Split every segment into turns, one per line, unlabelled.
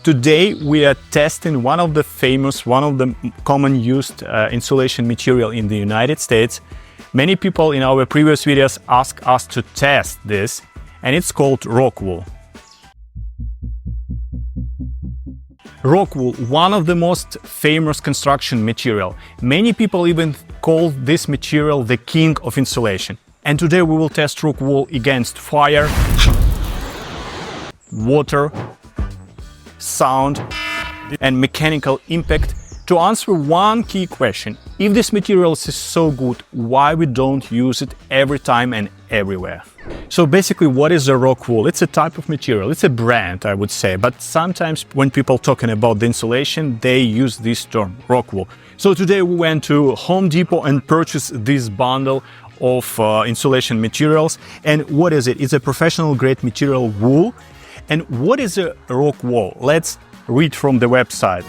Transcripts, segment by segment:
Today we are testing one of the common used insulation material in the United States. Many people in our previous videos ask us to test this, and it's called rock wool. Rock wool, one of the most famous construction material. Many people even call this material the king of insulation. And today we will test rock wool against fire, water, sound and mechanical impact to answer one key question. If this material is so good, why we don't use it every time and everywhere? So basically, what is a rock wool? It's a type of material, it's a brand, I would say, but sometimes when people talking about the insulation, they use this term, rock wool. So today we went to Home Depot and purchased this bundle of insulation materials. And what is it? It's a professional grade material wool. And what is a rock wool? Let's read from the website.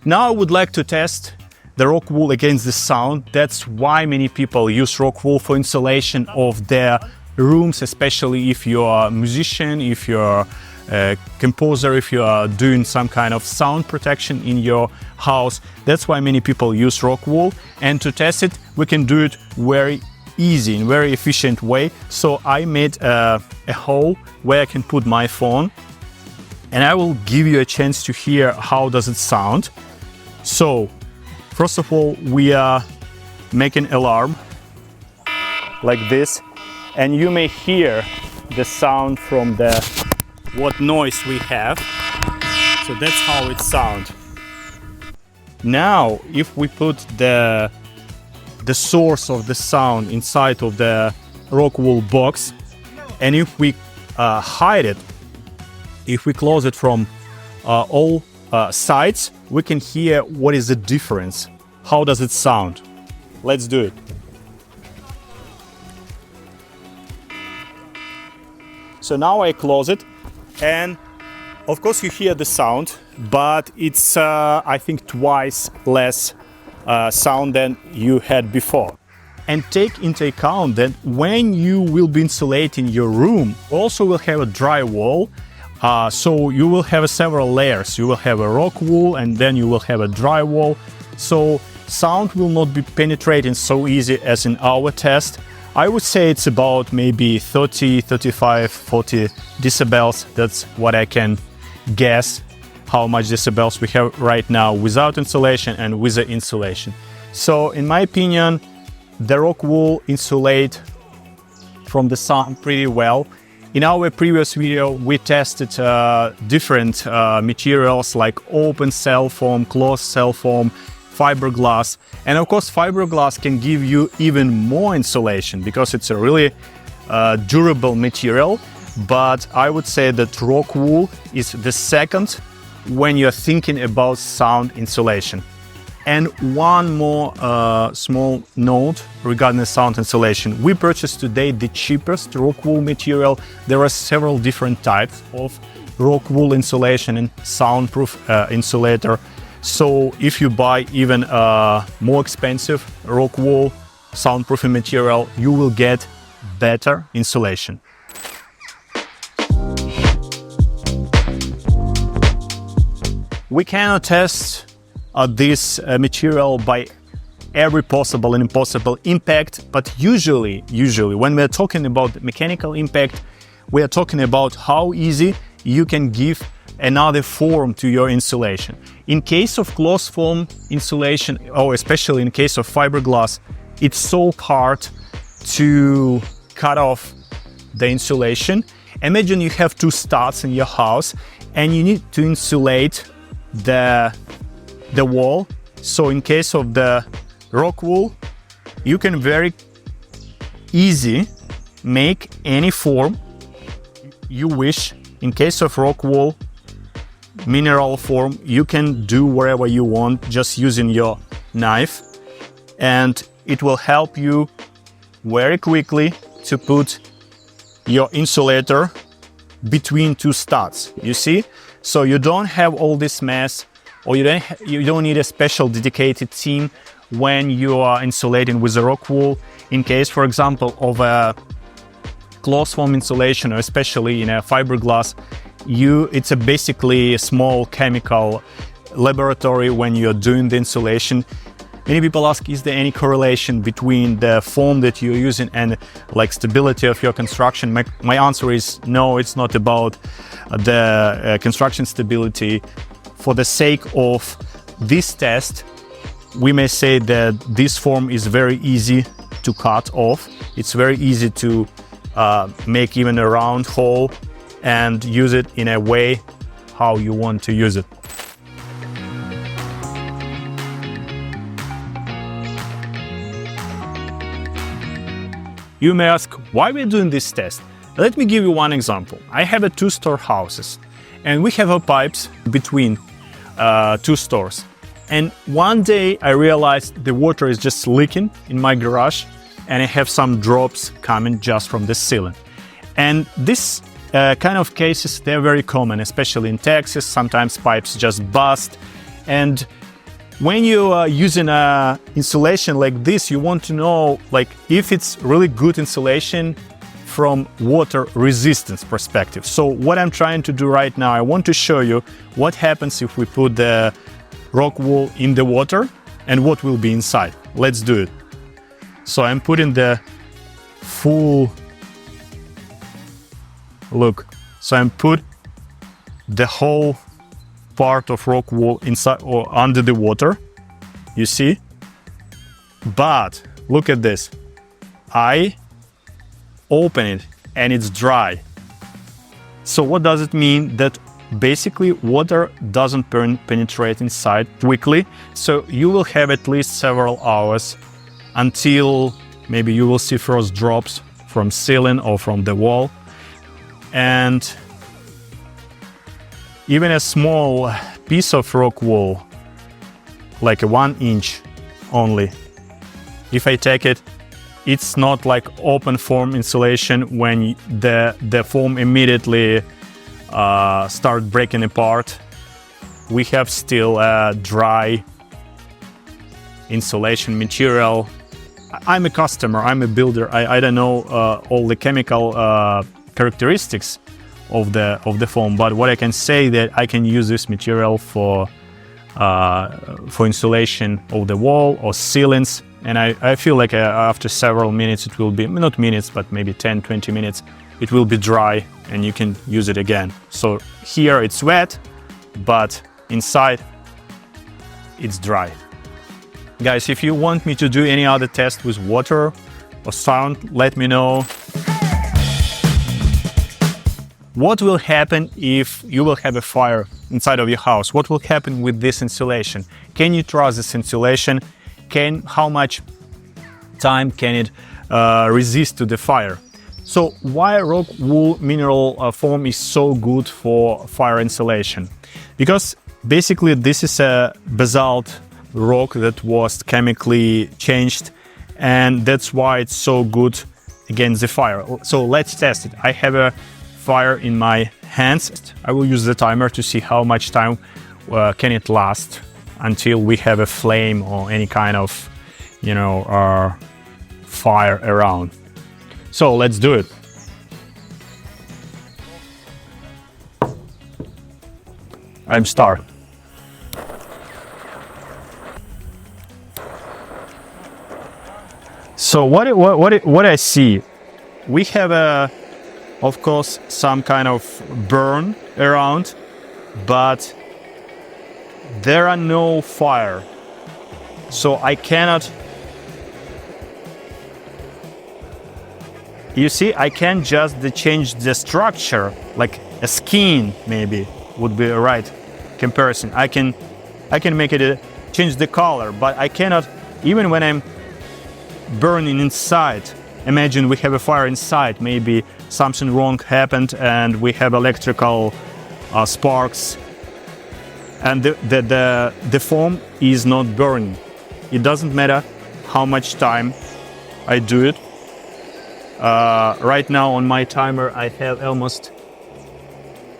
Now I would like to test the rock wool against the sound. That's why many people use rock wool for insulation of their rooms, especially if you are a musician, if you're a composer, if you are doing some kind of sound protection in your house. That's why many people use rock wool. And to test it, we can do it very easy, in very efficient way. So I made a hole where I can put my phone, and I will give you a chance to hear how does it sound. So first of all, we are making alarm like this, and you may hear the sound from what noise we have. So that's how it sounds. Now, if we put the source of the sound inside of the rock wool box, and if we hide it, if we close it from all sides, we can hear what is the difference. How does it sound? Let's do it. So now I close it, and of course you hear the sound, but it's I think twice less sound than you had before. And take into account that when you will be insulating your room, also will have a drywall. So you will have several layers. You will have a rock wool, and then you will have a drywall. So sound will not be penetrating so easy as in our test. I would say it's about maybe 30, 35, 40 decibels. That's what I can guess how much decibels we have right now without insulation and with the insulation. So in my opinion, the rock wool insulate from the sound pretty well. In our previous video, we tested different materials like open cell foam, closed cell foam, fiberglass. And of course, fiberglass can give you even more insulation because it's a really durable material. But I would say that rock wool is the second when you're thinking about sound insulation. And one more small note regarding the sound insulation. We purchased today the cheapest rock wool material. There are several different types of rock wool insulation and soundproof insulator. So if you buy even more expensive rock wool soundproofing material, you will get better insulation. We cannot test this material by every possible and impossible impact, but usually when we're talking about mechanical impact, we are talking about how easy you can give another form to your insulation. In case of closed foam insulation, or especially in case of fiberglass, it's so hard to cut off the insulation. Imagine you have two studs in your house and you need to insulate the wall. So in case of the rock wool, you can very easy make any form you wish. In case of rock wool, mineral form, you can do wherever you want just using your knife, and it will help you very quickly to put your insulator between two studs, you see? So you don't have all this mess, or you don't need a special dedicated team when you are insulating with a rock wool. In case, for example, of a cloth foam insulation, or especially in a fiberglass, it's basically a small chemical laboratory when you're doing the insulation. Many people ask, is there any correlation between the foam that you're using and like stability of your construction? My answer is no, it's not about the construction stability. For the sake of this test, we may say that this foam is very easy to cut off. It's very easy to make even a round hole and use it in a way how you want to use it. You may ask, why we're doing this test? Let me give you one example. I have a 2-store houses, and we have pipes between 2 stores. And one day I realized the water is just leaking in my garage, and I have some drops coming just from the ceiling. And this kind of cases, they're very common, especially in Texas. Sometimes pipes just bust. And when you are using insulation like this, you want to know like if it's really good insulation from water resistance perspective. So what I'm trying to do right now, I want to show you what happens if we put the rock wool in the water and what will be inside. Let's do it. So I'm putting the full look. So I'm put the whole part of rock wool inside or under the water, you see. But look at this, I open it and it's dry. So what does it mean? That basically water doesn't penetrate inside quickly, so you will have at least several hours until maybe you will see first drops from ceiling or from the wall. And even a small piece of rock wool, like a 1 inch only, if I take it, it's not like open foam insulation when the foam immediately start breaking apart. We have still a dry insulation material. I'm a customer, I'm a builder, I don't know all the chemical characteristics of the foam, but what I can say that I can use this material for insulation of the wall or ceilings, and I feel like after several minutes it will be, not minutes, but maybe 10-20 minutes, it will be dry and you can use it again. So here it's wet, but inside it's dry. Guys, if you want me to do any other test with water or sound, let me know. What will happen if you will have a fire inside of your house? What will happen with this insulation? Can you trust this insulation? How much time can it resist to the fire? So why rock wool mineral foam is so good for fire insulation? Because basically this is a basalt rock that was chemically changed, and that's why it's so good against the fire. So let's test it. I have a fire in my hands. I will use the timer to see how much time can it last until we have a flame or any kind of, fire around. So let's do it. I'm start. So what I see, we have of course some kind of burn around, but there are no fire, so I cannot, you see, I can't just change the structure, like a skin maybe would be a right comparison. I can make it change the color, but I cannot, even when I'm burning inside. Imagine we have a fire inside, maybe something wrong happened and we have electrical sparks, and the foam is not burning. It doesn't matter how much time I do it. Right now on my timer I have almost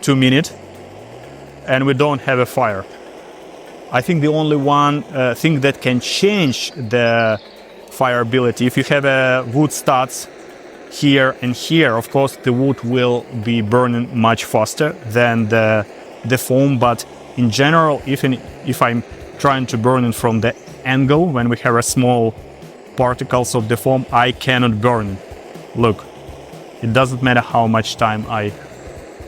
2 minutes and we don't have a fire. I think the only one thing that can change the fireability, if you have wood studs here and here, of course the wood will be burning much faster than the foam, but in general, if I'm trying to burn it from the angle, when we have a small particles of the foam, I cannot burn it. Look, it doesn't matter how much time I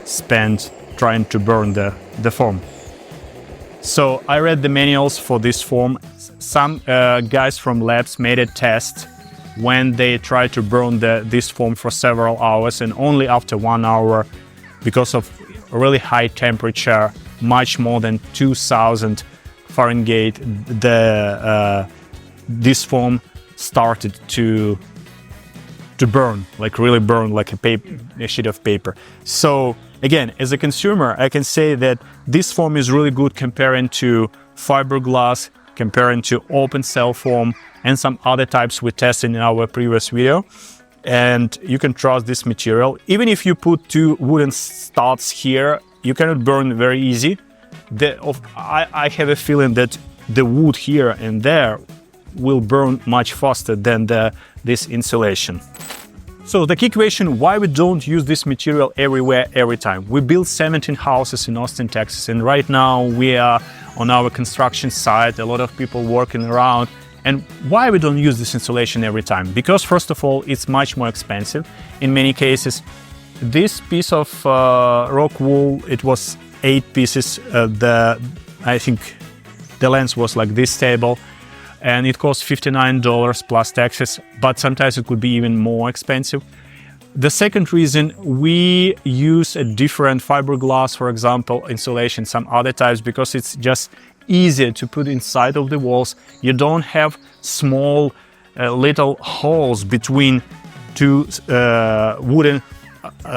spend trying to burn the foam. So I read the manuals for this foam. Some guys from labs made a test when they tried to burn this foam for several hours, and only after 1 hour, because of really high temperature, much more than 2000 Fahrenheit, this foam started to burn, like really burn, like a sheet of paper. So again, as a consumer, I can say that this foam is really good comparing to fiberglass, comparing to open cell foam, and some other types we tested in our previous video. And you can trust this material. Even if you put 2 wooden studs here, you cannot burn very easy. I have a feeling that the wood here and there will burn much faster than this insulation. So the key question, why we don't use this material everywhere, every time? We built 17 houses in Austin, Texas, and right now we are on our construction site, a lot of people working around. And why we don't use this insulation every time? Because first of all, it's much more expensive. In many cases, this piece of rock wool, it was 8 pieces. I think the length was like this table, and it cost $59 plus taxes, but sometimes it could be even more expensive. The second reason, we use a different fiberglass, for example, insulation, some other types, because it's just easier to put inside of the walls. You don't have small little holes between 2 wooden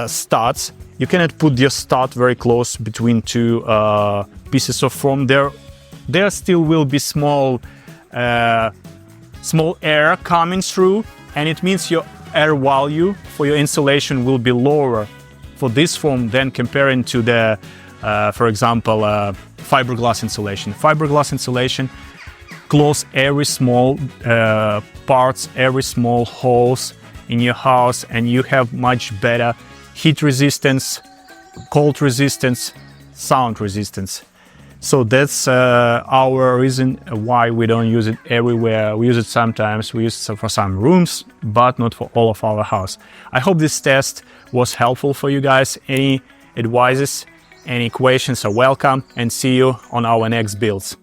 studs. You cannot put your stud very close between 2 pieces of foam. There still will be small air coming through, and it means your air value for your insulation will be lower for this foam than comparing to the, for example, fiberglass insulation. Fiberglass insulation close every small parts, every small holes in your house, and you have much better heat resistance, cold resistance, sound resistance. So that's our reason why we don't use it everywhere. We use it sometimes, we use it for some rooms, but not for all of our house. I hope this test was helpful for you guys. Any advices, any questions are welcome, and see you on our next builds.